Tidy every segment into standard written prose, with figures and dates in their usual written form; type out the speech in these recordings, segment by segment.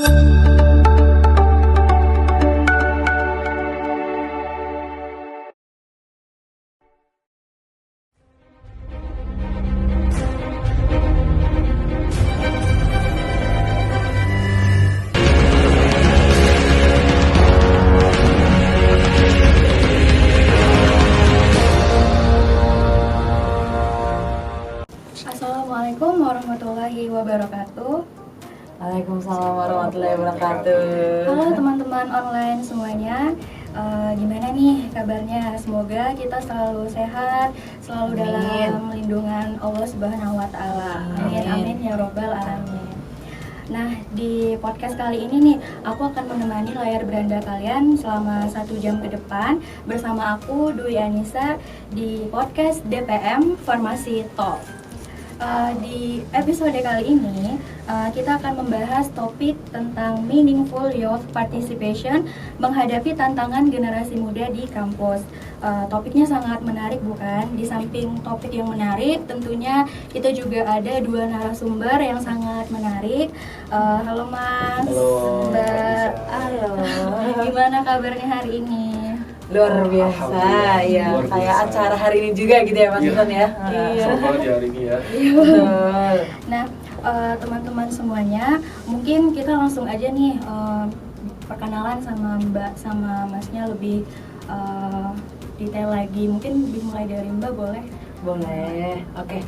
Assalamualaikum warahmatullahi wabarakatuh. Waalaikumsalam warahmatullahi wabarakatuh. Halo teman-teman online semuanya. Gimana nih kabarnya? Semoga kita selalu sehat, selalu dalam lindungan Allah Subhanahu wa taala. Amin amin ya robbal alamin. Nah, di podcast kali ini nih, aku akan menemani layar beranda kalian selama 1 jam ke depan bersama aku Dwi Anissa di podcast DPM Farmasi Talk. Di episode kali ini kita akan membahas topik tentang meaningful youth participation menghadapi tantangan generasi muda di kampus. Topiknya sangat menarik bukan? Di samping topik yang menarik, tentunya kita juga ada 2 narasumber yang sangat menarik. Halo Mas. Halo. Mbak. Halo. Gimana kabarnya hari ini? Luar biasa, ya luar kayak biasa. acara hari ini juga gitu ya Mas Iya. Sultan ya. Iya. Seru banget ya hari ini ya. Betul. Nah, teman-teman semuanya, mungkin kita langsung aja nih perkenalan sama Mbak sama Masnya lebih detail lagi. Mungkin dimulai dari Mbak boleh? Boleh, oke.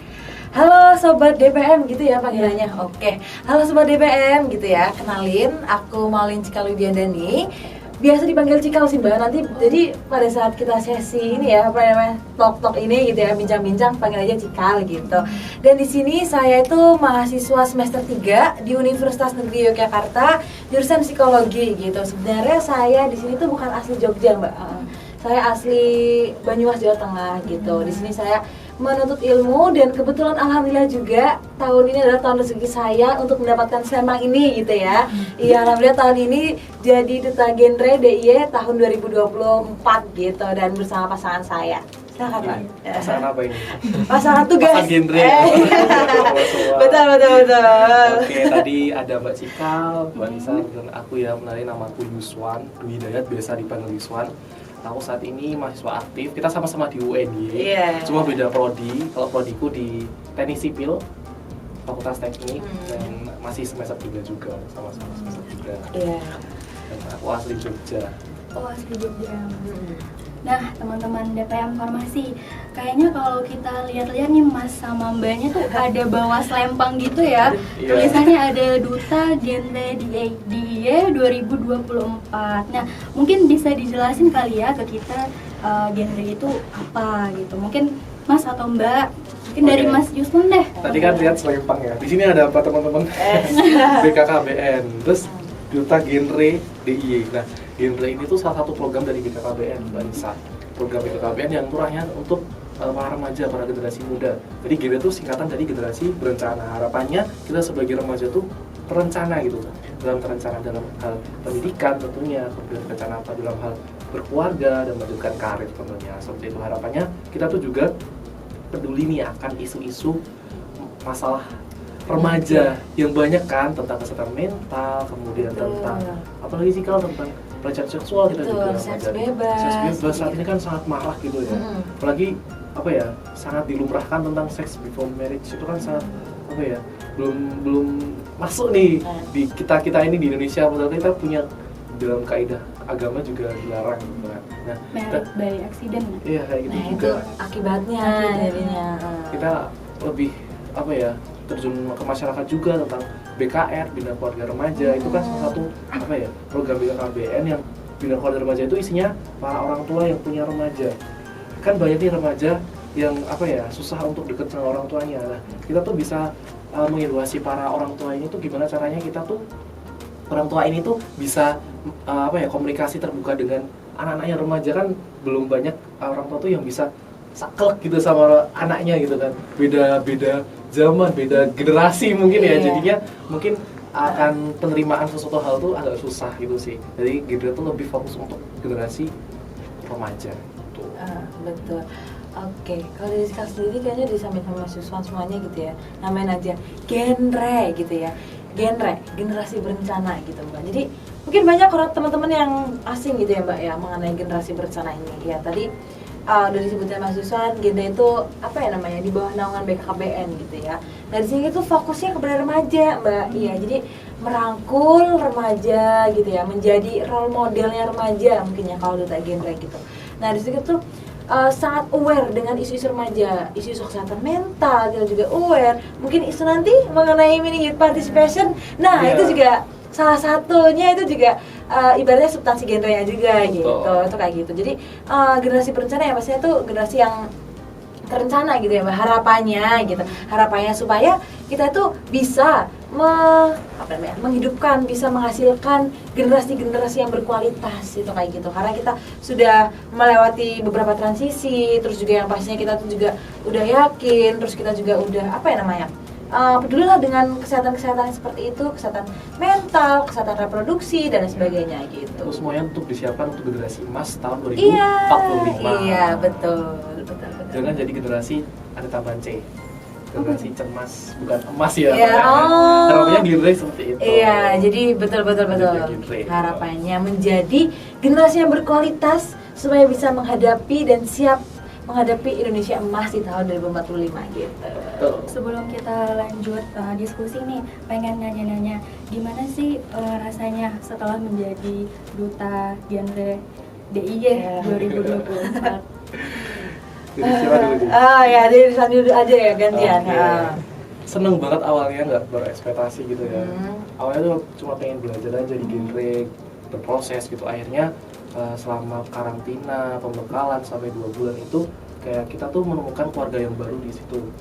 Halo Sobat DPM gitu ya panggilannya. Oke, halo Sobat DPM gitu ya. Kenalin, aku Maulin Cikal Widiandani. Biasa dipanggil Cikal sih Mbak. Nanti jadi pada saat kita sesi ini ya, apa namanya, talk ini gitu ya, bincang-bincang, panggil aja Cikal gitu. Dan di sini saya itu mahasiswa semester 3 di Universitas Negeri Yogyakarta, jurusan psikologi gitu. Sebenarnya saya di sini tuh bukan asli Jogja Mbak. Saya asli Banyumas, Jawa Tengah gitu. Di sini saya menuntut ilmu dan kebetulan alhamdulillah juga tahun ini adalah tahun rezeki saya untuk mendapatkan selembang ini gitu ya. Iya, alhamdulillah tahun ini jadi duta genre DIY tahun 2024 gitu dan bersama pasangan saya. Silakan Pak. Pasangan apa ini? Pasangan tugas. Pasangan genre. Betul. Oke, tadi ada Mbak Cikal, Mbak Nisa, dan aku ya, mengenalin namaku Yuswan Dwi Hidayat, biasa dipanggil Yuswan. Aku saat ini mahasiswa aktif, kita sama-sama di UNY, cuma beda prodi. Kalau prodiku di teknik sipil, Fakultas Teknik, dan masih semester 3 juga, sama-sama semester 3. Iya. Dan aku asli Jogja. Oh, asli Jogja. Nah, teman-teman DPM Farmasi, kayaknya kalau kita lihat-lihat nih Mas sama Mbaknya tuh ada bawa selempang gitu ya. Iya. Tulisannya ada Duta Genre DIY 2024. Nah, mungkin bisa dijelasin kali ya ke kita genre itu apa gitu. Mungkin Mas atau Mbak, mungkin dari Oke. Mas Yusman deh. Tadi kan lihat selempang ya. Di sini ada apa teman-teman? BKKBN. Terus Duta Genre DIY. Nah, genre ini tuh salah satu program dari BKKBN, Mbak Nisa. Program BKKBN yang murahnya untuk para remaja, para generasi muda. Jadi genre itu singkatan dari generasi berencana. Harapannya kita sebagai remaja tuh terencana gitu kan. Dalam terencana dalam hal pendidikan tentunya, kemudian terencana apa dalam hal berkeluarga dan melanjutkan karir tentunya. Seperti itu harapannya kita tuh juga peduli nih akan isu-isu masalah remaja yang banyak kan, tentang kesehatan mental, kemudian tentang apalagi sih kalau tentang pelecehan seksual kita juga Seks remaja. bebas. Seks bebas saat ini kan sangat marak gitu ya. Apalagi apa ya, sangat dilumrahkan tentang seks before marriage itu kan sangat apa ya, belum masuk nih di kita ini di Indonesia. Padahal kita punya dalam kaidah agama juga dilarang gitu kan. Nah, Married by accident. iya kayak gitu Nah, juga. itu akibatnya jadinya. Kita lebih apa ya, terjun ke masyarakat juga tentang BKR, Bina Keluarga Remaja. Itu kan salah satu apa ya, program BKKBN yang Bina Keluarga Remaja itu isinya para orang tua yang punya remaja. Kan banyak nih remaja yang apa ya, susah untuk deket sama orang tuanya. Nah, kita tuh bisa mengedukasi para orang tua ini tuh gimana caranya kita tuh orang tua ini tuh bisa apa ya, komunikasi terbuka dengan anak-anaknya. Remaja kan belum banyak orang tua tuh yang bisa saklek gitu sama anaknya gitu kan. Beda zaman, beda generasi mungkin ya. Jadinya mungkin akan penerimaan sesuatu hal tuh agak susah gitu sih. Jadi Gendra tuh lebih fokus untuk generasi remaja tuh. Betul. Oke, kalau dari Kak sendiri kayaknya disampaikan sama Mas Yuswan semuanya gitu ya. Namain aja genre gitu ya. generasi berencana gitu Mbak. Jadi mungkin banyak orang teman-teman yang asing gitu ya Mbak ya mengenai generasi berencana ini. Ya tadi udah disebutnya Mas Susan, genre itu apa ya namanya di bawah naungan BKKBN gitu ya. Nah di sini itu fokusnya kepada remaja Mbak. Iya, jadi merangkul remaja gitu ya, menjadi role modelnya remaja mungkin ya kalau duta genre gitu. Nah di situ tuh sangat aware dengan isu-isu remaja, isu-isu kesehatan mental, kita juga aware. Mungkin isu nanti mengenai mini youth participation. Nah itu juga salah satunya itu juga ibaratnya substansi genrenya juga gitu. Itu kayak gitu. Jadi generasi berencana ya maksudnya itu generasi yang terencana gitu ya Mbak, harapannya supaya kita tuh bisa menghidupkan, bisa menghasilkan generasi-generasi yang berkualitas itu kayak gitu. Karena kita sudah melewati beberapa transisi, terus juga yang pastinya kita tuh juga udah yakin, terus kita juga udah pedulilah dengan kesehatan-kesehatan seperti itu, kesehatan mental, kesehatan reproduksi dan sebagainya gitu. Terus semuanya untuk disiapkan untuk generasi emas tahun 2045. Iya, betul. Jangan jadi generasi ada tambahan C. Generasi cemas, bukan emas ya. Iya, harapannya genre seperti itu. Iya, jadi betul. Harapannya menjadi generasi yang berkualitas supaya bisa menghadapi dan siap menghadapi Indonesia emas di tahun 2045 gitu. Sebelum kita lanjut diskusi nih, pengen nanya-nanya gimana sih rasanya setelah menjadi duta genre DIY 2024? Jadi siapa dulu nih? Ya, dari Sandi dulu aja ya gantian. Seneng banget awalnya, nggak berekspektasi gitu ya. Awalnya tuh cuma pengen belajar aja di genre, berproses gitu. Akhirnya selama karantina, pembekalan sampai 2 bulan itu kayak kita tuh menemukan keluarga yang baru di situ.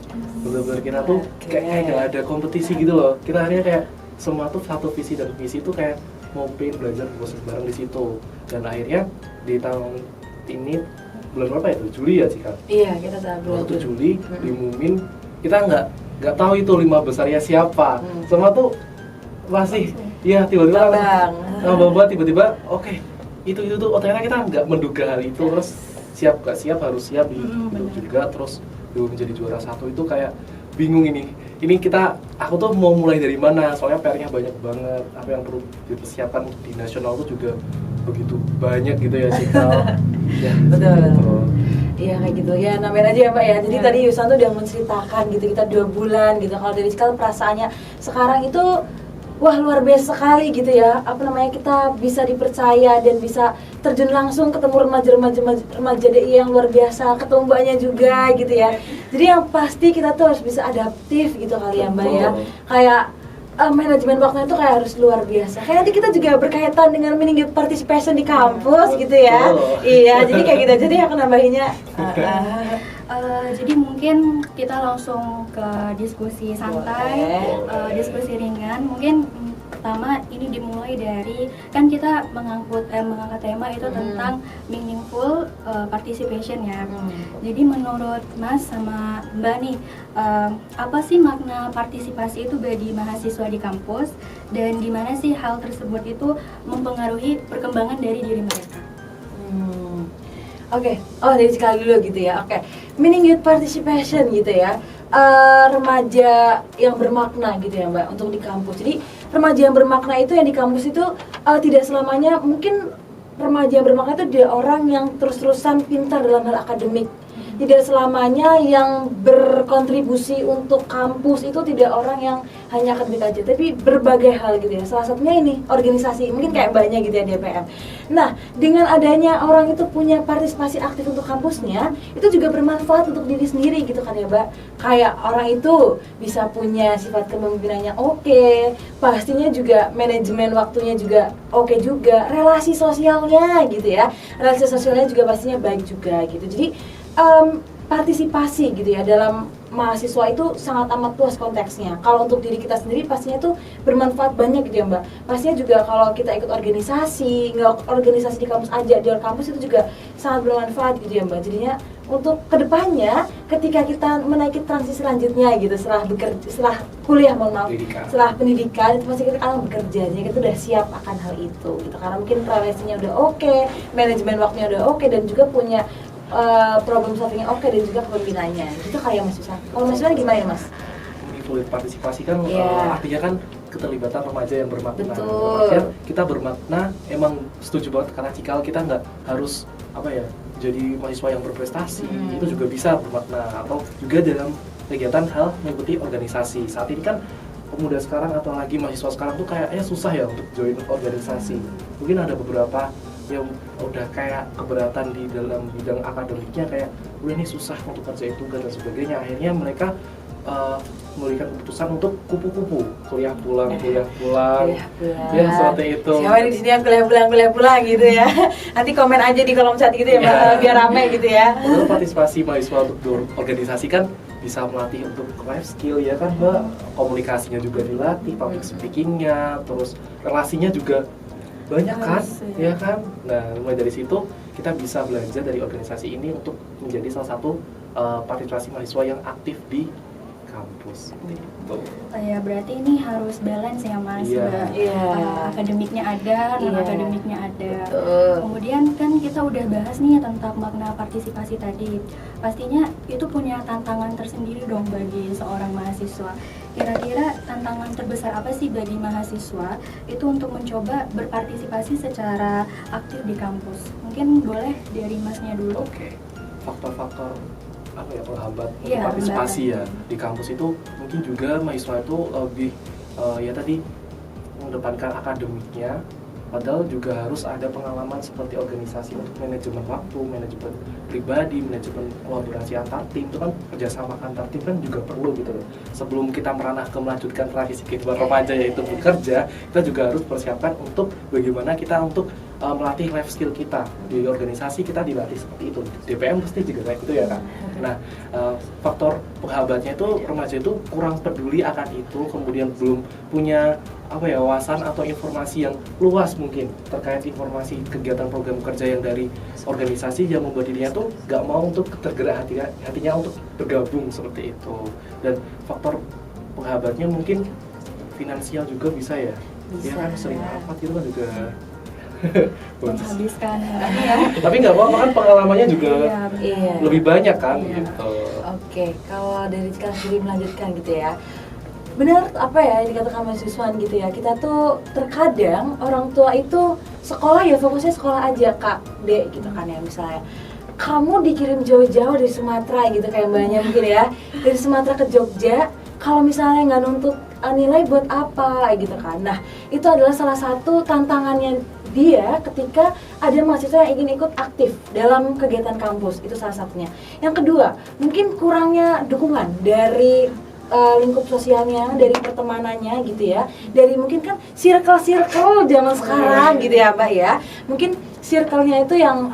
Bener-bener kita tuh kayak nggak ada kompetisi gitu loh. Kita akhirnya kayak semua tuh satu visi dan misi tuh kayak mau pengen belajar proses bareng di situ. Dan akhirnya di tahun ini bulan berapa itu? Juli ya Cika? Iya, kita tahu. 1 Juli diumumin, kita nggak tahu itu 5 besarnya siapa. Semua tuh masih ya tiba-tiba tiba-tiba oke. Itu tuh ternyata kita nggak menduga hal itu. Terus siap gak siap, harus siap itu juga. Terus belum menjadi juara 1 itu kayak bingung ini aku tuh mau mulai dari mana, soalnya PR-nya banyak banget. Apa yang perlu dipersiapkan di nasional tuh juga begitu banyak gitu ya Cikal. Ya, betul. Iya kayak gitu ya, namanya aja ya Mbak ya. Jadi tadi Yusan tuh udah menceritakan gitu, kita 2 bulan gitu. Kalau dari Cikal perasaannya sekarang itu wah luar biasa sekali gitu ya. Kita bisa dipercaya dan bisa terjun langsung ketemu remaja DI yang luar biasa, ketemu Mbaknya juga gitu ya. Jadi yang pasti kita tuh harus bisa adaptif gitu kali ya Mbak ya. Kayak manajemen waktunya itu kayak harus luar biasa. Kayak nanti kita juga berkaitan dengan mini youth participation di kampus gitu ya. Iya, jadi kayak gitu. Jadi aku nambahinnya jadi mungkin kita langsung ke diskusi santai, diskusi ringan. Mungkin pertama ini dimulai dari, kan kita mengangkat tema itu tentang meaningful participation ya. Jadi menurut Mas sama Mbak nih, apa sih makna partisipasi itu bagi mahasiswa di kampus, dan gimana sih hal tersebut itu mempengaruhi perkembangan dari diri mereka? Oke, dari sekali dulu gitu ya. Oke, meaning youth participation gitu ya. Remaja yang bermakna gitu ya Mbak untuk di kampus. Jadi remaja yang bermakna itu yang di kampus itu tidak selamanya, mungkin remaja yang bermakna itu dia orang yang terus-terusan pintar dalam hal akademik. Tidak selamanya yang berkontribusi untuk kampus itu tidak orang yang hanya akademik aja, tapi berbagai hal gitu ya. Salah satunya ini organisasi, mungkin kayak banyak gitu ya DPM. Nah, dengan adanya orang itu punya partisipasi aktif untuk kampusnya, itu juga bermanfaat untuk diri sendiri gitu kan ya Mbak. Kayak orang itu bisa punya sifat kepemimpinannya oke, pastinya juga manajemen waktunya juga oke juga, relasi sosialnya gitu ya. Relasi sosialnya juga pastinya baik juga gitu. Jadi partisipasi gitu ya dalam mahasiswa itu sangat amat luas konteksnya. Kalau untuk diri kita sendiri pastinya itu bermanfaat banyak gitu ya Mbak. Pastinya juga kalau kita ikut organisasi, nggak organisasi di kampus aja, di luar kampus itu juga sangat bermanfaat gitu ya Mbak. Jadinya untuk kedepannya ketika kita menaiki transisi selanjutnya gitu setelah kuliah setelah pendidikan itu pasti kita akan bekerja, jadi kita udah siap akan hal itu gitu. Karena mungkin relasinya udah oke, manajemen waktunya udah oke, dan juga punya problem solvingnya oke, dan juga kepemimpinannya. Itu kayak Mas Susan. Kalau Mas Susan gimana ya Mas? Meaningful partisipasi kan artinya kan keterlibatan remaja yang bermakna. Betul. Artinya kita bermakna, emang setuju banget karena cikal kita nggak harus jadi mahasiswa yang berprestasi, itu juga bisa bermakna, atau juga dalam kegiatan hal mengikuti organisasi. Saat ini kan pemuda sekarang atau lagi mahasiswa sekarang tuh kayaknya susah ya untuk join organisasi. Mungkin ada beberapa yang udah kayak keberatan di dalam bidang akademiknya, kayak udah ini susah untuk kerjain tugas dan sebagainya. Akhirnya mereka memberikan keputusan untuk kupu-kupu, kuliah pulang, ya seperti itu. Siapa di sini yang kuliah pulang gitu ya? Nanti komen aja di kolom chat gitu ya, Mbak, biar rame gitu ya. Lalu partisipasi mahasiswa untuk organisasi kan bisa melatih untuk life skill ya kan Mbak, komunikasinya juga dilatih, public speakingnya, terus relasinya juga banyak kan, ya kan. Nah mulai dari situ kita bisa belajar dari organisasi ini untuk menjadi salah satu partisipasi mahasiswa yang aktif di kampus gitu. Ya berarti ini harus balance ya Mas. Akademiknya ada, non akademiknya ada. Kemudian kan kita udah bahas nih tentang makna partisipasi tadi. Pastinya itu punya tantangan tersendiri dong bagi seorang mahasiswa. Kira-kira tantangan terbesar apa sih bagi mahasiswa itu untuk mencoba berpartisipasi secara aktif di kampus? Mungkin boleh dari Masnya dulu. Oke. Faktor-faktor penghambat untuk partisipasi ya di kampus itu mungkin juga mahasiswa itu lebih tadi mengedepankan akademiknya, padahal juga harus ada pengalaman seperti organisasi untuk manajemen waktu, manajemen pribadi, manajemen kolaborasi antar tim. Itu kan kerjasama antar tim kan juga perlu gitu loh. Sebelum kita meranah ke melanjutkan tradisi kehidupan remaja yaitu bekerja, kita juga harus persiapkan untuk bagaimana kita untuk melatih life skill kita. Di organisasi kita dilatih seperti itu, DPM pasti juga kayak gitu ya kan. Nah faktor penghambatnya itu remaja itu kurang peduli akan itu, kemudian belum punya wawasan atau informasi yang luas mungkin terkait informasi kegiatan program kerja yang dari organisasi, yang membuat dirinya tuh gak mau untuk tergerak hatinya untuk bergabung seperti itu. Dan faktor penghambatnya mungkin finansial juga bisa ya. Dia kan sering rapat gitu kan juga menghabiskan tapi nggak apa-apa kan, pengalamannya juga lebih banyak kan gitu. Oke, kalau dari Cika sendiri melanjutkan gitu ya, benar yang dikatakan mahasiswa gitu ya, kita tuh terkadang orang tua itu sekolah ya fokusnya sekolah aja Kak, Dek gitu kan ya, misalnya kamu dikirim jauh-jauh dari Sumatera gitu kayak mbaknya mungkin ya, dari Sumatera ke Jogja, kalau misalnya nggak nuntut nilai buat apa gitu kan. Nah itu adalah salah satu tantangannya dia ketika ada mahasiswa yang ingin ikut aktif dalam kegiatan kampus, itu salah satunya. Yang kedua, mungkin kurangnya dukungan dari lingkup sosialnya, dari pertemanannya gitu ya, dari mungkin kan circle zaman sekarang gitu ya Mbak ya, mungkin circle-nya itu yang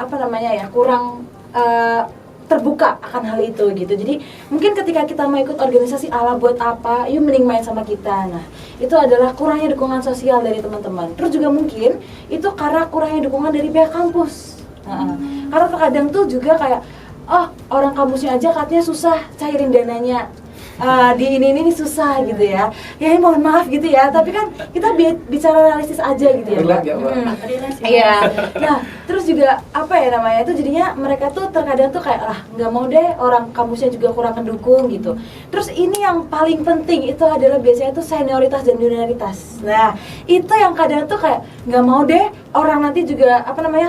kurang terbuka akan hal itu gitu. Jadi mungkin ketika kita mau ikut organisasi ala buat apa, yuk mending main sama kita. Nah itu adalah kurangnya dukungan sosial dari teman-teman. Terus juga mungkin itu karena kurangnya dukungan dari pihak kampus. Karena terkadang tuh juga kayak orang kampusnya aja katanya susah cairin dananya, di ini susah gitu ya. Ya mohon maaf gitu ya, tapi kan kita bicara realistis aja gitu ya. Iya. Nah, terus juga itu jadinya mereka tuh terkadang tuh kayak nggak mau deh, orang kampusnya juga kurang mendukung gitu. Terus ini yang paling penting itu adalah biasanya tuh senioritas dan junioritas. Nah, itu yang kadang tuh kayak nggak mau deh orang nanti juga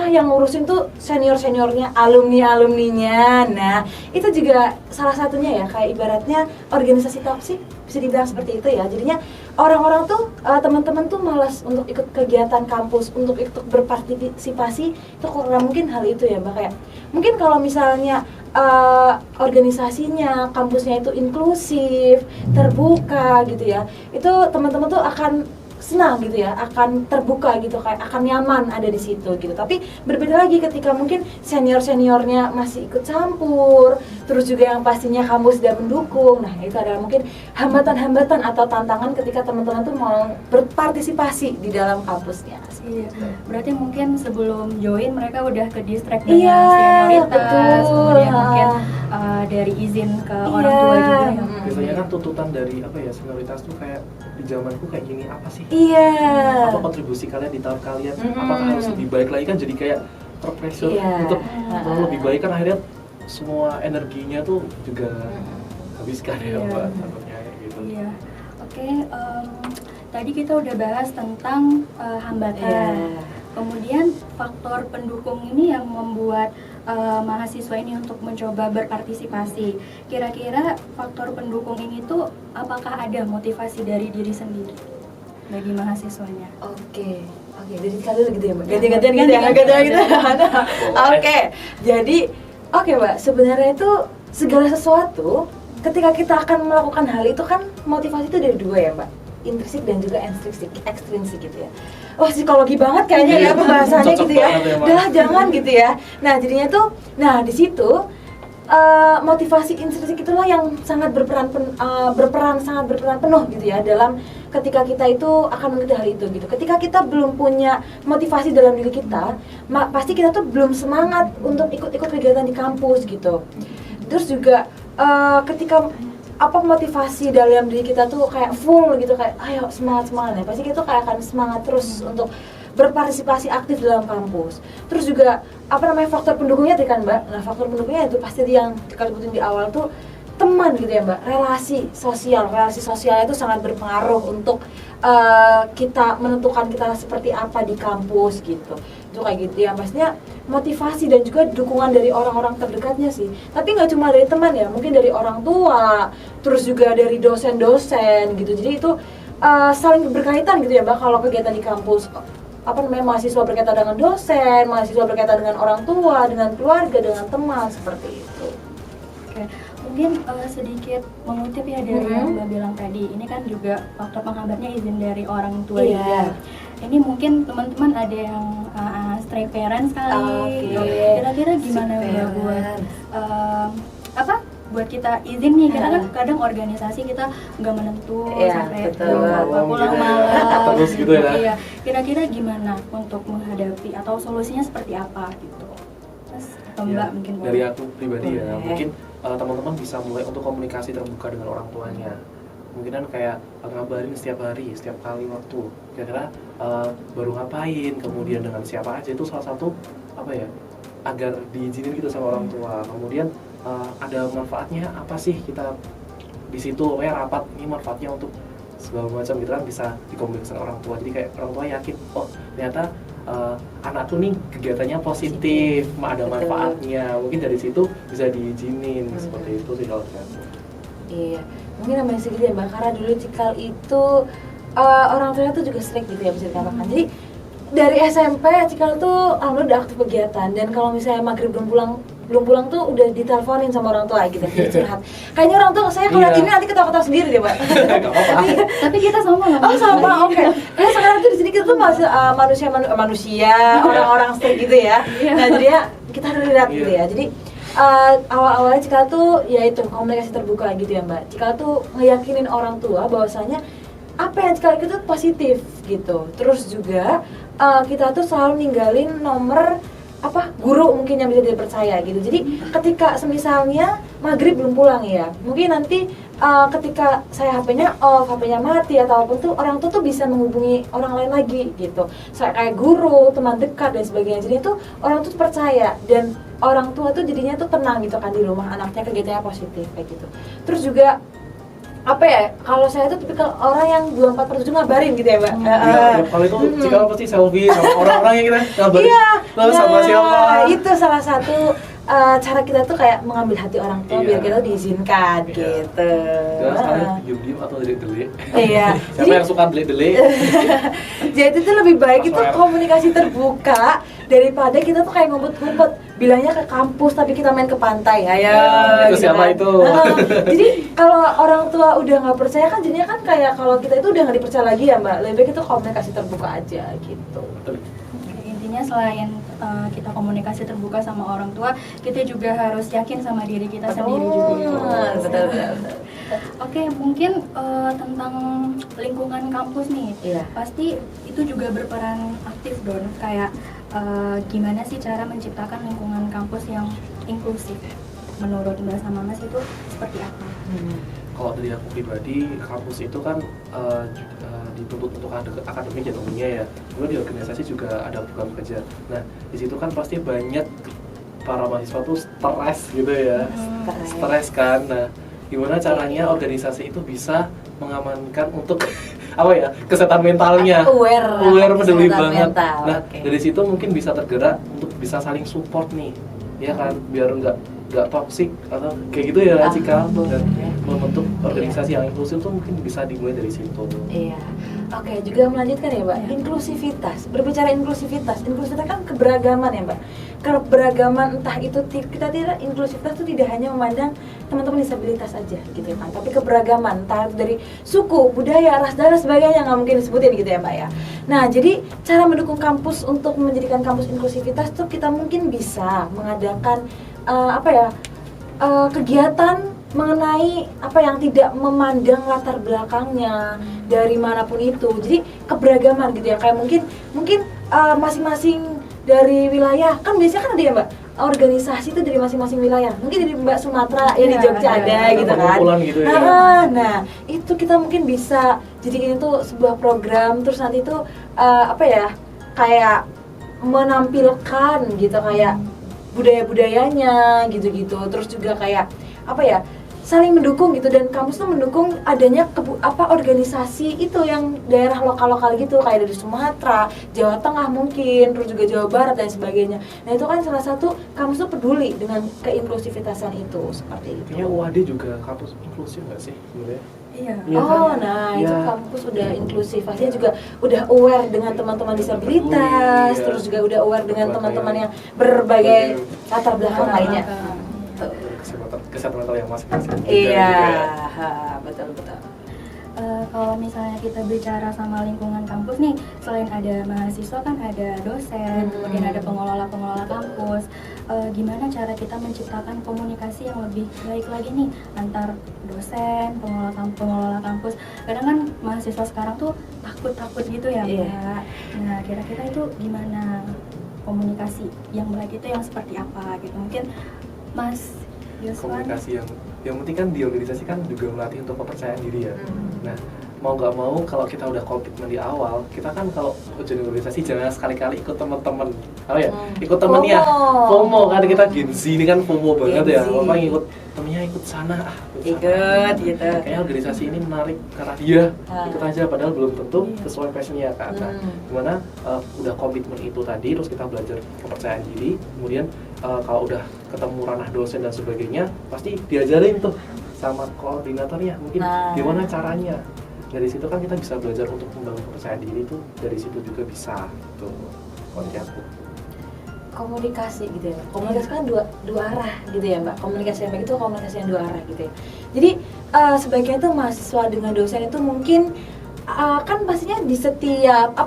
yang ngurusin tuh seniornya, alumninya. Nah, itu juga salah satunya ya, kayak ibaratnya organisasi toksik bisa dibilang seperti itu ya. Jadinya orang-orang tuh teman-teman tuh malas untuk ikut kegiatan kampus, untuk ikut berpartisipasi. Itu kurang mungkin hal itu ya Mbak, kayak mungkin kalau misalnya organisasinya, kampusnya itu inklusif, terbuka gitu ya, itu teman-teman tuh akan senang gitu ya, akan terbuka gitu, kayak akan nyaman ada di situ gitu. Tapi berbeda lagi ketika mungkin seniornya masih ikut campur, terus juga yang pastinya kampus tidak mendukung. Nah itu adalah mungkin hambatan-hambatan atau tantangan ketika teman-teman tuh mau berpartisipasi di dalam kampusnya. Iya, berarti mungkin sebelum join mereka udah ke distract dengan senioritas, kemudian mungkin dari izin ke orang tua juga ya. Biasanya kan tuntutan dari senioritas tuh kayak di zamanku kayak gini, apa sih? Iya. Apa kontribusi kalian di tahun kalian? Apakah harus lebih baik lagi, kan jadi kayak terpressure untuk lebih baik, kan akhirnya semua energinya tuh juga habiskan ya Mbak, takutnya gitu. Iya. Oke, tadi kita udah bahas tentang hambatan. Iya. Kemudian faktor pendukung ini yang membuat mahasiswa ini untuk mencoba berpartisipasi. Kira-kira faktor pendukung ini tuh apakah ada motivasi dari diri sendiri bagi mahasiswanya? Oke, jadi sekali gitu ya Mbak? Ganti-gantian gitu ya? Ganti-gantian gitu. Oke, jadi oke Mbak, sebenarnya itu segala sesuatu ketika kita akan melakukan hal itu kan motivasi itu dari dua ya Mbak, intrinsik dan juga ekstrinsik gitu ya. Wah psikologi banget kayaknya ya pembahasannya gitu ya. Udah jangan gitu ya. Nah jadinya tuh, nah di situ motivasi intrinsik itulah yang sangat berperan penuh gitu ya dalam ketika kita itu akan mengikuti hal itu gitu. Ketika kita belum punya motivasi dalam diri kita, pasti kita tuh belum semangat untuk ikut-ikut kegiatan di kampus gitu. Terus juga ketika motivasi dalam diri kita tuh kayak full gitu, kayak ayo semangat ya, pasti kita tuh kayak akan semangat terus untuk berpartisipasi aktif dalam kampus. Terus juga faktor pendukungnya tadi kan Mbak. Nah faktor pendukungnya itu pasti yang kita sebutin di awal tuh teman gitu ya Mbak, relasi sosial itu sangat berpengaruh untuk kita menentukan kita seperti apa di kampus gitu. Itu kayak gitu ya, pastinya motivasi dan juga dukungan dari orang-orang terdekatnya sih. Tapi nggak cuma dari teman ya, mungkin dari orang tua, terus juga dari dosen-dosen gitu. Jadi itu saling berkaitan gitu ya Mbak kalau kegiatan di kampus. Mahasiswa berkaitan dengan dosen, mahasiswa berkaitan dengan orang tua, dengan keluarga, dengan teman, seperti itu. Oke, mungkin sedikit mengutip ya dari yang Mbak bilang tadi. Ini kan juga faktor penghambatnya izin dari orang tua juga. Ini mungkin teman-teman ada yang stray parents kali. Kira-kira gimana Mbak buat buat kita izin nih, karena kan kadang organisasi kita nggak menentu sampai pulang malam terus gitu ya. Iya, kira-kira gimana untuk menghadapi atau solusinya seperti apa gitu? Mas atau Mbak mungkin dari aku pribadi ya, mungkin teman-teman bisa mulai untuk komunikasi terbuka dengan orang tuanya. Mungkin kan kayak ngabarin setiap hari, setiap kali waktu. Kira-kira baru ngapain, kemudian dengan siapa aja, itu salah satu agar diizinin gitu sama orang tua. Kemudian ada manfaatnya apa sih kita di situ, rapat ini manfaatnya untuk segala macam gitu kan, bisa dikomunikasikan orang tua. Jadi kayak orang tua yakin, oh ternyata anak tuh nih kegiatannya positif, ada manfaatnya. Mungkin dari situ bisa diizinin seperti itu sih kalau saya. Iya, mungkin namanya segitu ya Mbak, karena dulu Cikal itu orang tuanya tuh juga strict gitu ya bisa dikatakan. Jadi dari SMP Cikal tuh alhamdulillah udah aktif kegiatan, dan kalau misalnya maghrib belum pulang tuh udah diteleponin sama orang tua gitu, jadi curhat. Kayaknya orang tua saya kalau ini nanti ketawa-ketawa sendiri deh Mbak. tapi kita sama nggak? Oh sama, oke. Karena sekarang tuh di sini kita tuh masih manusia, orang-orang strict gitu ya. Nah jadinya kita harus lihat gitu ya. Jadi awal-awalnya Cikal tuh yaitu komunikasi terbuka gitu ya Mbak. Cikal tuh ngeyakinin orang tua bahwasanya apa yang Cikal itu tuh positif gitu. Terus juga kita tuh selalu ninggalin nomor guru mungkin yang bisa dipercaya gitu. Jadi ketika semisalnya maghrib belum pulang ya, mungkin nanti ketika saya HP-nya off, HP-nya mati atau apapun tuh orang tuh bisa menghubungi orang lain lagi gitu. Saya kayak guru, teman dekat dan sebagainya. Jadi itu orang tuh percaya, dan orang tua tuh jadinya tuh tenang gitu kan di rumah, anaknya kegiatannya positif kayak gitu. Terus juga kalau saya tuh tipikal orang yang 24/7 ngabarin gitu ya Mbak. Kalau itu Cikal pasti selfie sama orang-orang yang kita ngabarin. Lalu sama siapa? Itu salah satu cara kita tuh kayak mengambil hati orang tua biar kita diizinkan gitu. Jangan sekali diem-diem atau delik-delik. Iya. Siapa yang suka delik-delik? Jadi itu lebih baik itu komunikasi terbuka daripada kita tuh kayak ngumpet-ngumpet, bilangnya ke kampus tapi kita main ke pantai. Itu gitu siapa kan. itu? Jadi kalau orang tua udah nggak percaya kan jadinya kan kayak kalau kita itu udah nggak dipercaya lagi ya Mbak. Lebih baik itu komunikasi terbuka aja gitu. Intinya selain kita komunikasi terbuka sama orang tua, kita juga harus yakin sama diri kita sendiri juga. Betul. Oke, mungkin tentang lingkungan kampus nih. Iya. Pasti itu juga berperan aktif dong. Kayak gimana sih cara menciptakan lingkungan kampus yang inklusif? Menurut Mbak sama Mas itu seperti apa? Kalau dari aku pribadi, kampus itu kan dituntut untuk akademik ya tentunya ya. Kemudian di organisasi juga ada program kerja. Nah, di situ kan pasti banyak para mahasiswa tuh stres gitu ya. Stres kan. Nah, gimana caranya organisasi itu bisa mengamankan untuk apa ya, kesehatan mentalnya. Aware peduli kesehatan banget. mental, Nah, oke. dari situ mungkin bisa tergerak untuk bisa saling support nih. Ya kan, biar nggak toksik atau kayak gitu ya Cika. Dan membentuk organisasi yang inklusif tuh mungkin bisa dimulai dari situ. Iya. Oke, juga melanjutkan ya, Mbak. Inklusivitas. Berbicara inklusivitas kan keberagaman ya, Mbak. Keberagaman entah itu kita tidak inklusivitas itu tidak hanya memandang teman-teman disabilitas aja gitu ya, Pak. Tapi keberagaman entah dari suku, budaya, ras dan sebagainya nggak mungkin disebutin gitu ya, Mbak ya. Nah, jadi cara mendukung kampus untuk menjadikan kampus inklusivitas tuh kita mungkin bisa mengadakan kegiatan mengenai apa yang tidak memandang latar belakangnya dari manapun itu. Jadi keberagaman gitu ya, kayak mungkin masing-masing dari wilayah kan biasanya kan ada ya Mbak organisasi itu dari masing-masing wilayah. Mungkin dari Mbak Sumatera ya di Jogja ada gitu kan. Gitu ya. Nah itu kita mungkin bisa jadikan itu sebuah program, terus nanti itu kayak menampilkan gitu kayak budaya-budayanya gitu-gitu, terus juga kayak saling mendukung gitu, dan kampus tuh mendukung adanya organisasi itu yang daerah lokal-lokal gitu kayak dari Sumatera, Jawa Tengah mungkin, terus juga Jawa Barat dan sebagainya. Nah itu kan salah satu kampus tuh peduli dengan keinklusivitasan itu seperti itu. Kayaknya UAD juga kampus inklusif nggak sih sebenarnya? Iya. Itu kampus udah inklusif, artinya juga udah aware dengan teman-teman disabilitas, terus juga udah aware dengan teman-teman yang berbagai latar belakang lainnya. Kesehatan mental yang masing-masing. Iya, betul. Kalau misalnya kita bicara sama lingkungan kampus nih, selain ada mahasiswa kan ada dosen, kemudian ada pengelola kampus. Gimana cara kita menciptakan komunikasi yang lebih baik lagi nih antar dosen, pengelola kampus. Kadang kan mahasiswa sekarang tuh takut gitu ya, Mbak. Nah, kira-kira itu gimana komunikasi yang baik itu yang seperti apa gitu? Mungkin Mas Yoswan. Komunikasi yang penting kan di organisasi kan juga melatih untuk kepercayaan diri ya. Nah, mau nggak mau kalau kita udah komitmen di awal, kita kan kalau ujian organisasi jangan sekali-kali ikut teman-teman. Ikut temennya. FOMO kan, kita Gen Z ini kan FOMO banget ya. Bapak ikut temennya ikut sana, ikut gitu. Kayaknya organisasi ini menarik karena dia ikut aja, padahal belum tentu sesuai passionnya kan. Nah, gimana udah komitmen itu tadi, terus kita belajar kepercayaan diri, kemudian kalau udah ketemu ranah dosen dan sebagainya, pasti diajarin tuh sama koordinatornya mungkin gimana caranya. Dari situ kan kita bisa belajar untuk membangun kepercayaan diri tuh, dari situ juga bisa tuh komunikasi gitu ya. Komunikasi kan dua arah gitu ya Mbak. Komunikasi yang baik itu komunikasi yang dua arah gitu ya. Jadi sebaiknya itu mahasiswa dengan dosen itu mungkin kan pastinya di setiap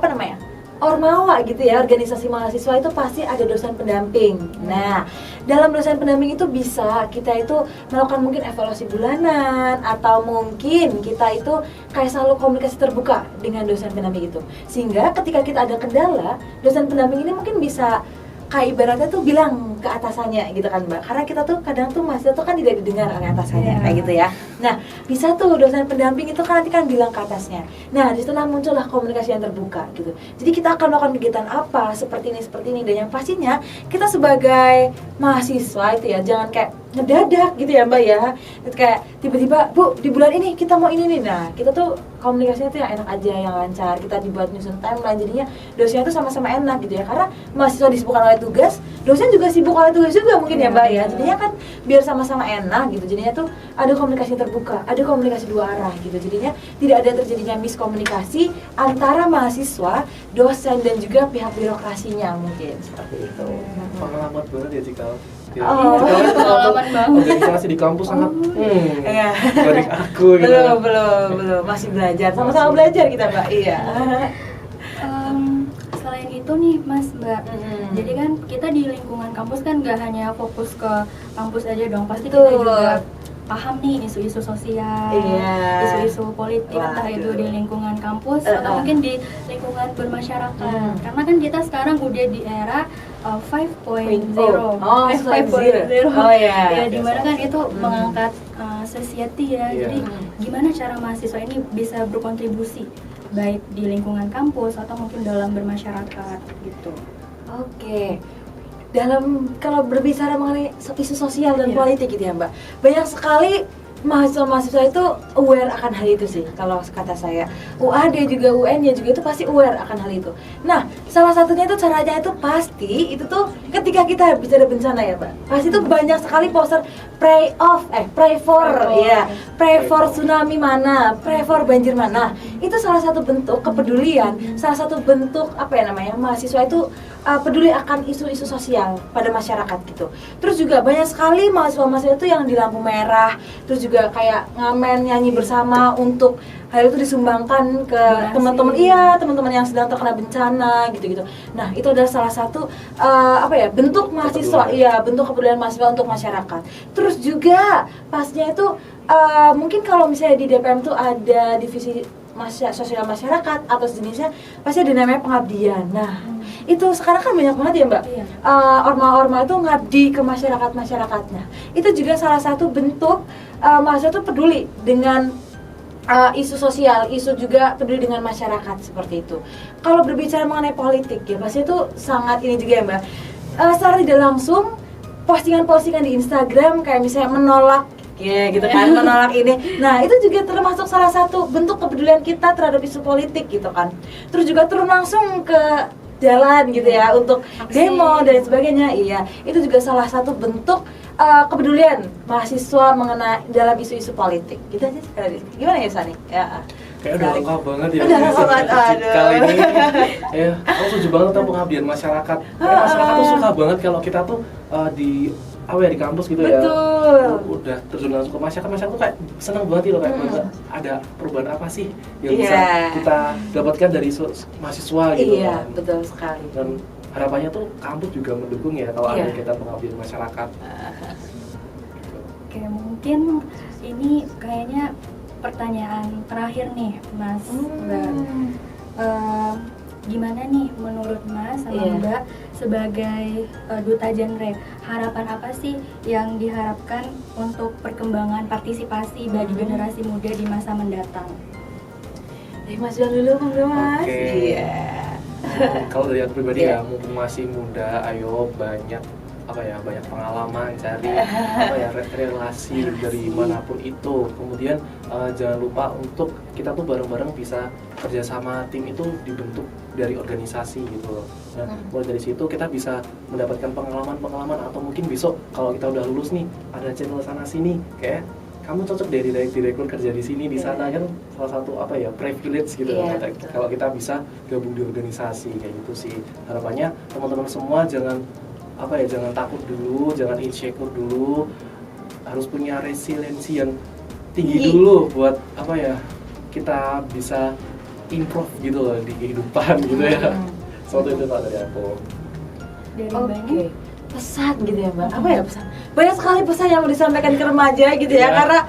Ormawa gitu ya, organisasi mahasiswa itu pasti ada dosen pendamping. Nah, dalam dosen pendamping itu bisa kita itu melakukan mungkin evaluasi bulanan, atau mungkin kita itu kayak selalu komunikasi terbuka dengan dosen pendamping itu. Sehingga ketika kita ada kendala, dosen pendamping ini mungkin bisa kayak ibaratnya tuh bilang ke atasannya gitu kan Mbak. Karena kita tuh kadang tuh mahasiswa tuh kan tidak didengar oleh atasannya kayak gitu ya. Nah, bisa tuh dosen pendamping itu kan nanti kan bilang ke atasnya. Nah, disitulah muncullah komunikasi yang terbuka gitu. Jadi kita akan melakukan kegiatan apa, seperti ini, dan yang pastinya kita sebagai mahasiswa itu ya jangan kayak ngedadak gitu ya Mbak ya. Kayak tiba-tiba, Bu, di bulan ini kita mau ini nih. Nah, kita tuh komunikasinya tuh yang enak aja, yang lancar. Kita dibuat nyusun timeline, jadinya dosennya tuh sama-sama enak gitu ya. Karena mahasiswa disibukkan oleh tugas, dosen juga sibuk oleh tugas juga mungkin ya Mbak ya. Jadinya kan biar sama-sama enak gitu. Jadinya tuh ada komunikasi terbuka, ada komunikasi dua arah gitu. Jadinya tidak ada terjadinya miskomunikasi antara mahasiswa, dosen dan juga pihak birokrasinya mungkin seperti itu. Pengalaman banget ya Cikal. Pengalaman banget. Organisasi di kampus sangat dari aku gitu. Belum masih belajar, sama-sama belajar kita Mbak. Iya. Selain itu nih Mas Mbak, jadi kan kita di lingkungan kampus kan gak hanya fokus ke kampus aja dong, pasti kita juga paham nih isu-isu sosial, isu-isu politik, entah itu di lingkungan kampus atau mungkin di lingkungan bermasyarakat. Karena kan kita sekarang udah di era 5.0, 5.0, ya dimana kan itu mengangkat society ya. Jadi gimana cara mahasiswa ini bisa berkontribusi baik di lingkungan kampus atau mungkin dalam bermasyarakat gitu. Oke. Dalam kalau berbicara mengenai isu sosial dan politik gitu ya Mbak, banyak sekali mahasiswa-mahasiswa itu aware akan hal itu sih kalau kata saya. UAD juga UN-nya juga itu pasti aware akan hal itu. Nah, salah satunya itu caranya itu pasti itu tuh ketika kita habis ada bencana ya, Mbak. Pasti tuh banyak sekali poster pray for tsunami mana, pray for banjir mana. Itu salah satu bentuk kepedulian, salah satu bentuk mahasiswa itu peduli akan isu-isu sosial pada masyarakat gitu. Terus juga banyak sekali mahasiswa-mahasiswa itu yang di lampu merah, terus juga kayak ngamen nyanyi bersama untuk hal itu disumbangkan ke teman-teman yang sedang terkena bencana gitu-gitu. Nah, itu adalah salah satu bentuk mahasiswa, bentuk kepedulian mahasiswa untuk masyarakat. Terus juga pasnya itu mungkin kalau misalnya di DPM tuh ada divisi sosial masyarakat atau sejenisnya, pasti ada namanya pengabdian. Nah, itu sekarang kan banyak banget ya, Mbak. Iya. Orma-orma itu ngabdi ke masyarakatnya. Itu juga salah satu bentuk mahasiswa itu peduli dengan isu sosial, isu juga peduli dengan masyarakat seperti itu. Kalau berbicara mengenai politik ya, pasti itu sangat ini juga ya, Mbak. Secara tidak langsung postingan-postingan di Instagram kayak misalnya menolak gitu kan, menolak ini. Nah, itu juga termasuk salah satu bentuk kepedulian kita terhadap isu politik gitu kan. Terus juga turun langsung ke jalan gitu ya untuk demo dan sebagainya. Iya, itu juga salah satu bentuk kepedulian mahasiswa mengenai dalam isu-isu politik. Gitu aja sekali. Gimana ya, Sani? Ya. Kayak udah lengkap banget ya. Udah lengkap banget. Kali ini aku setuju banget tentang pengabdian masyarakat. Masyarakat tuh suka banget kalau kita tuh di kampus gitu. Betul. Ya. Udah terjun langsung ke masyarakat tuh kayak seneng banget gitu kayak ada perubahan apa sih yang bisa kita dapatkan dari mahasiswa gitu. Iya, kan. betul sekali. Dan harapannya tuh kampus juga mendukung ya kalau ada kegiatan pengabdian masyarakat. Oke, mungkin ini kayaknya pertanyaan terakhir nih, Mas. Gimana nih menurut Mas sama Mbak sebagai duta genre, harapan apa sih yang diharapkan untuk perkembangan partisipasi bagi generasi muda di masa mendatang? Mas Jual dulu, Mas. Iya. Kalau dari aku pribadi ya, mumpung masih muda, ayo banyak pengalaman, cari relasi dari manapun itu. Kemudian jangan lupa untuk kita tuh bareng-bareng bisa kerjasama, tim itu dibentuk dari organisasi gitu loh. Nah, mulai dari situ kita bisa mendapatkan pengalaman atau mungkin besok kalau kita udah lulus nih ada channel sana sini kayak kamu cocok deh direkrut kerja di sini di sana, kan salah satu privilege gitu kalau kita bisa gabung di organisasi kayak gitu sih. Harapannya teman-teman semua jangan takut dulu, jangan insecure dulu, harus punya resiliensi yang tinggi dulu buat kita bisa improve gitu loh di kehidupan gitu ya. Soalnya itu dari aku. Dari pesan gitu ya, Mbak. Pesan? Banyak sekali pesan yang mau disampaikan ke remaja gitu ya, karena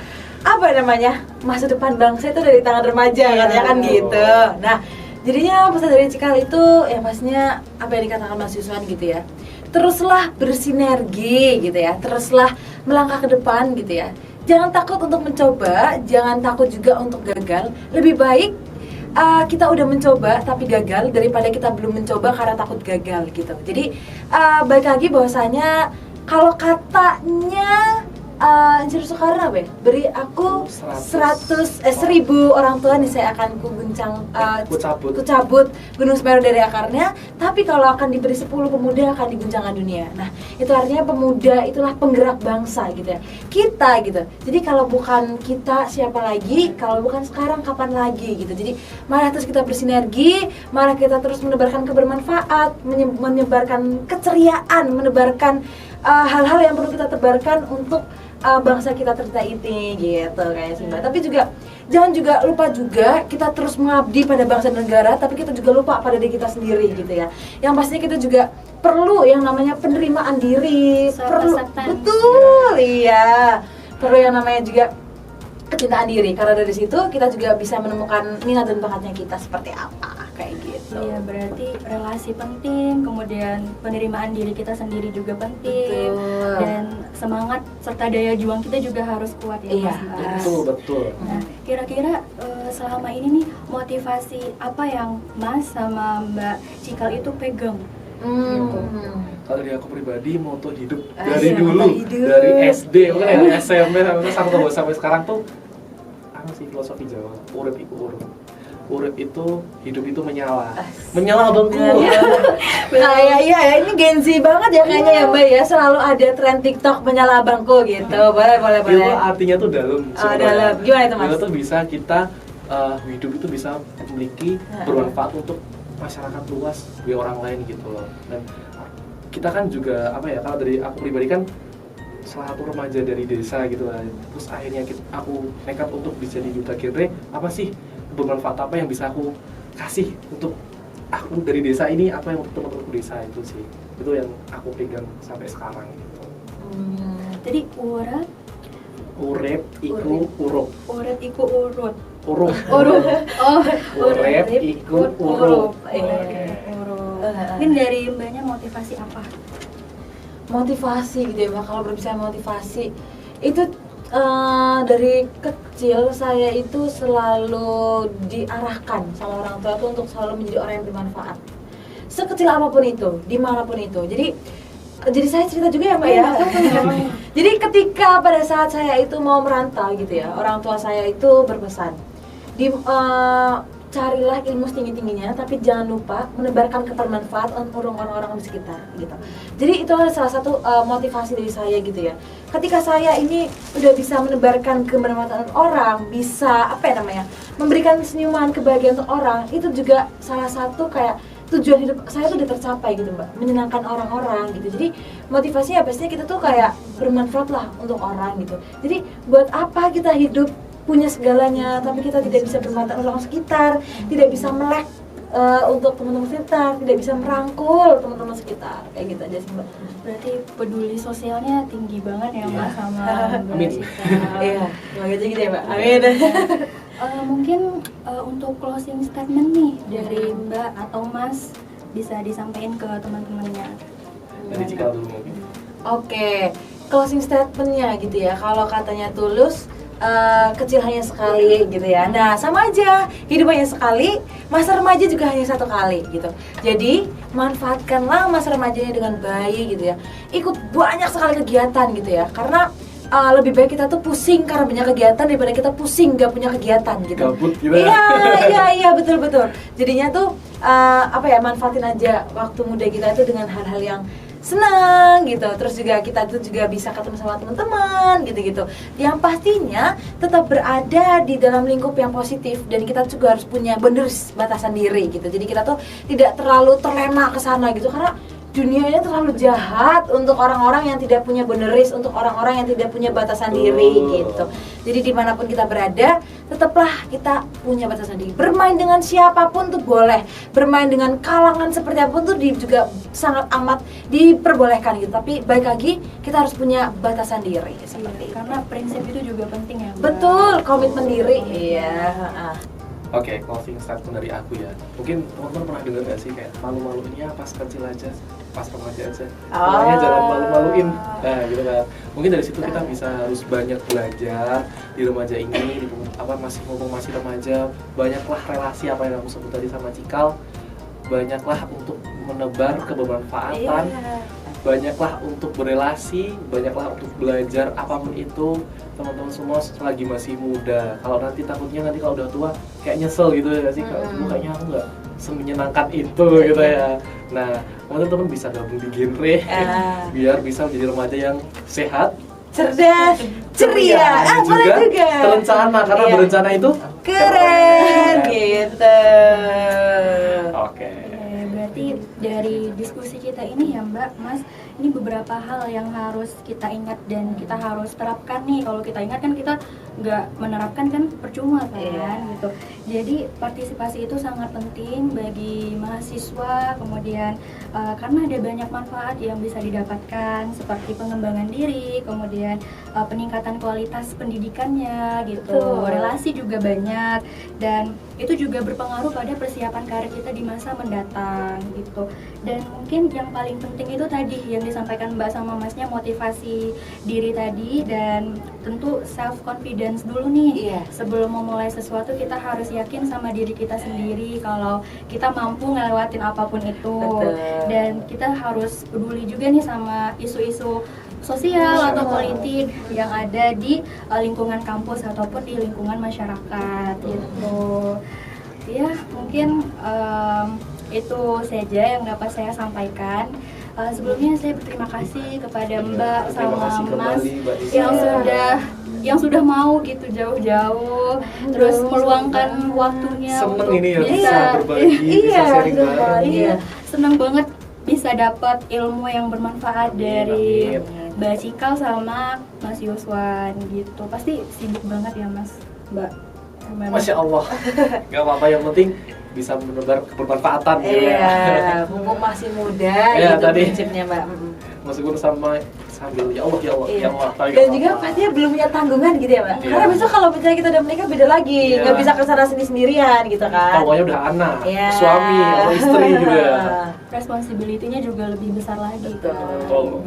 masa depan bangsa itu dari tangan remaja katanya kan gitu. Nah, jadinya pesan dari Cikal itu ya pastinya apa yang dikatakan Mas Yuswan gitu ya. Teruslah bersinergi gitu ya, teruslah melangkah ke depan gitu ya. Jangan takut untuk mencoba, jangan takut juga untuk gagal. Lebih baik kita udah mencoba tapi gagal daripada kita belum mencoba karena takut gagal gitu. Jadi balik lagi bahwasanya kalau katanya Insinyur Soekarno beri aku 1000 orang tua nih saya akan kucabut Gunung Semeru dari akarnya, tapi kalau akan diberi 10 pemuda akan diguncangkan dunia. Nah, itu artinya pemuda itulah penggerak bangsa gitu ya. Kita gitu. Jadi kalau bukan kita siapa lagi? Kalau bukan sekarang kapan lagi gitu. Jadi mari terus kita bersinergi, mari kita terus menebarkan kebermanfaat, menyebarkan keceriaan, menebarkan hal-hal yang perlu kita tebarkan untuk bangsa kita tercinta ini gitu kayak sih Mbak. Tapi juga jangan juga lupa juga kita terus mengabdi pada bangsa dan negara, tapi kita juga lupa pada diri kita sendiri gitu ya. Yang pastinya kita juga perlu yang namanya penerimaan diri, perlu betul iya. Perlu yang namanya juga kecintaan diri, karena dari situ kita juga bisa menemukan minat dan bakatnya kita seperti apa kayak gitu. Iya, berarti relasi penting, kemudian penerimaan diri kita sendiri juga penting. Betul. Dan semangat serta daya juang kita juga harus kuat ya, iya, Mas. Betul. Nah, kira-kira selama ini nih motivasi apa yang Mas sama Mbak Cikal itu pegang Gitu. Kalau dari aku pribadi moto hidup Ah, dari iya, dulu, moto hidup. dari SD, mungkin dari SMP sampai sekarang tuh apa sih filosofi Jawa? Urip iku urip. Urip itu hidup itu menyala. Menyala bangku. Kayak iya ya, ini Gen Z banget ya kayaknya ya Mbak ya. Selalu ada tren TikTok menyala abangku gitu. Boleh. Itu artinya tuh dalam. Dalam. Gimana itu Mas? Itu tuh bisa kita hidup itu bisa memiliki bermanfaat untuk masyarakat luas bagi orang lain gitu loh. Dan kita kan juga apa ya, kalau dari aku pribadi kan salah satu remaja dari desa gitu lah. Terus akhirnya aku nekat untuk bisa di Duta Genre. Apa sih bermanfaat apa yang bisa aku kasih untuk aku dari desa ini, apa yang untuk teman-temanku desa itu sih. Itu yang aku pegang sampai sekarang gitu. Jadi urip Urip iku urup. urip iku urut. Urup. Urut. Oh, Urip iku urup. Urut. Mungkin dari Mbaknya motivasi apa? Motivasi gitu ya Mbak. Kalau berbicara motivasi itu dari kecil saya itu selalu diarahkan sama orang tua itu untuk selalu menjadi orang yang bermanfaat. Sekecil apapun itu, dimanapun itu. Jadi saya cerita juga ya Mbak ya. Jadi ketika pada saat saya itu mau merantau gitu ya, orang tua saya itu berpesan, carilah ilmu setinggi-tingginya, tapi jangan lupa menebarkan kebermanfaat untuk orang-orang di sekitar gitu. Jadi itu adalah salah satu motivasi dari saya gitu ya. Ketika saya ini udah bisa menebarkan kebermanfaatan orang, bisa memberikan senyuman, kebahagiaan untuk orang, itu juga salah satu kayak tujuan hidup saya tuh udah tercapai gitu Mbak, menyenangkan orang-orang gitu. Jadi motivasinya pastinya kita tuh kayak bermanfaat lah untuk orang gitu. Jadi buat apa kita hidup punya segalanya tapi kita tidak bisa bermanfaat untuk orang sekitar, tidak bisa melek untuk teman-teman sekitar, tidak bisa merangkul teman-teman sekitar, kayak gitu aja sih Mbak. Berarti peduli sosialnya tinggi banget ya Mbak sama Mbak Amin. Cika. Iya, semoga aja gitu ya Mbak. Amin. Mungkin untuk closing statement nih dari Mbak atau Mas bisa disampaikan ke teman-temannya. Dari Cikal dulu mungkin. Oke, closing statementnya gitu ya. Kalau katanya Tulus, kecil hanya sekali gitu ya. Nah sama aja, hidup hanya sekali, masa remaja juga hanya satu kali gitu. Jadi manfaatkanlah masa remajanya dengan baik gitu ya. Ikut banyak sekali kegiatan gitu ya. Karena lebih baik kita tuh pusing karena banyak kegiatan daripada kita pusing gak punya kegiatan gitu. Gabut gitu. Iya betul. Jadinya tuh manfaatin aja waktu muda kita itu dengan hal-hal yang senang gitu. Terus juga kita tuh juga bisa ketemu sama teman-teman gitu. Yang pastinya tetap berada di dalam lingkup yang positif, dan kita juga harus punya batasan diri gitu. Jadi kita tuh tidak terlalu terlena ke sana gitu, karena dunianya terlalu jahat untuk orang-orang yang tidak punya boundaries, untuk orang-orang yang tidak punya batasan diri gitu. Jadi dimanapun kita berada, tetaplah kita punya batasan diri. Bermain dengan siapapun tuh boleh, bermain dengan kalangan seperti apapun tuh juga sangat amat diperbolehkan gitu. Tapi balik lagi kita harus punya batasan diri seperti itu. Karena prinsip itu juga penting ya Mbak. Betul, komitmen diri. Iya. Oke, closing statement dari aku ya. Mungkin teman-teman pernah dengar gak sih kayak malu-maluinnya pas kecil aja, pas remaja aja. Makanya jangan malu-maluin. Nah, gitu kan. Mungkin dari situ kita bisa harus banyak belajar di remaja ini, masih remaja, banyaklah relasi apa yang aku sebut tadi sama Cikal. Banyaklah untuk menebar kebermanfaatan. Banyaklah untuk berelasi, banyaklah untuk belajar apapun itu. Teman-teman semua selagi masih muda. Kalau nanti takutnya kalau udah tua kayak nyesel gitu ya sih, kayaknya aku nggak semenyenangkan itu gitu ya. Nah, teman-teman bisa gabung di genre biar bisa menjadi remaja yang sehat, cerdas, ceria, dan boleh juga terencana, karena berencana itu keren gitu. Oke. Berarti dari diskusi kita ini ya Mbak, Mas, ini beberapa hal yang harus kita ingat dan kita harus terapkan nih. Kalau kita ingat kan kita nggak menerapkan kan percuma kan gitu. Jadi partisipasi itu sangat penting bagi mahasiswa, kemudian karena ada banyak manfaat yang bisa didapatkan seperti pengembangan diri, kemudian peningkatan kualitas pendidikannya gitu. Relasi juga banyak, dan itu juga berpengaruh pada persiapan karir kita di masa mendatang gitu. Dan mungkin yang paling penting itu tadi yang disampaikan Mbak sama Masnya, motivasi diri tadi, dan tentu self confidence dulu nih. Sebelum memulai sesuatu kita harus yakin sama diri kita sendiri kalau kita mampu ngelewatin apapun itu. Dan kita harus peduli juga nih sama isu-isu sosial atau politik yang ada di lingkungan kampus ataupun di lingkungan masyarakat gitu. Ya, mungkin itu saja yang dapat saya sampaikan. Sebelumnya saya berterima kasih kepada Mbak Terima sama kasih Mas kembali, Mbak Nisa. yang sudah mau gitu jauh-jauh, terus meluangkan waktunya Seneng untuk ini ya, bisa bisa berbagi, bisa sharing bareng. Iya, senang banget bisa dapat ilmu yang bermanfaat dari Amin. Mbak Cikal sama Mas Yuswan gitu. Pasti sibuk banget ya Mas, Mbak. Gimana? Masya Allah, nggak apa-apa, yang penting bisa menebar kebermanfaatan gitu ya. Iya, mumpung masih muda Iya, gitu tadi. prinsipnya Mbak. Meskipun sambil ya Allah, Iya. ya Allah. tapi Dan nggak juga apa-apa. pastinya belum punya tanggungan gitu ya Mbak. Iya. Karena besok kalau misalnya kita udah menikah beda lagi, Iya. nggak bisa kesana sini sendirian gitu kan. Pokoknya udah anak, Iya. suami, atau istri gitu ya. Responsibility-nya juga lebih besar lagi kan. Betul.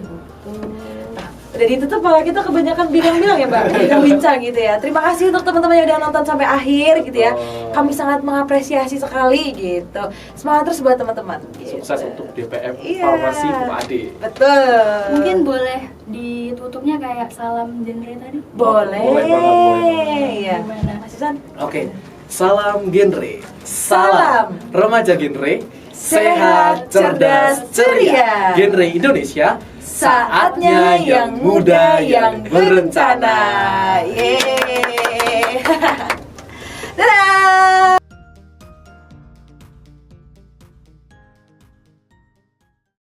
Nah, udah ditutup malah kita kebanyakan bilang-bilang ya Mbak, bincang-bincang gitu ya. Terima kasih untuk teman-teman yang udah nonton sampai akhir gitu ya. Betul. Kami sangat mengapresiasi sekali gitu. Semangat terus buat teman-teman. Gitu. Sukses untuk DPM Iya. Farmasi UAD. Betul. Mungkin boleh ditutupnya kayak salam genre tadi. boleh. Boleh banget, boleh banget. Iya. Gimana? Mas Susan. Oke, salam genre, Salam. remaja genre, Sehat, cerdas, ceria. Genre Indonesia, Saatnya yang muda yang berencana. Yeay.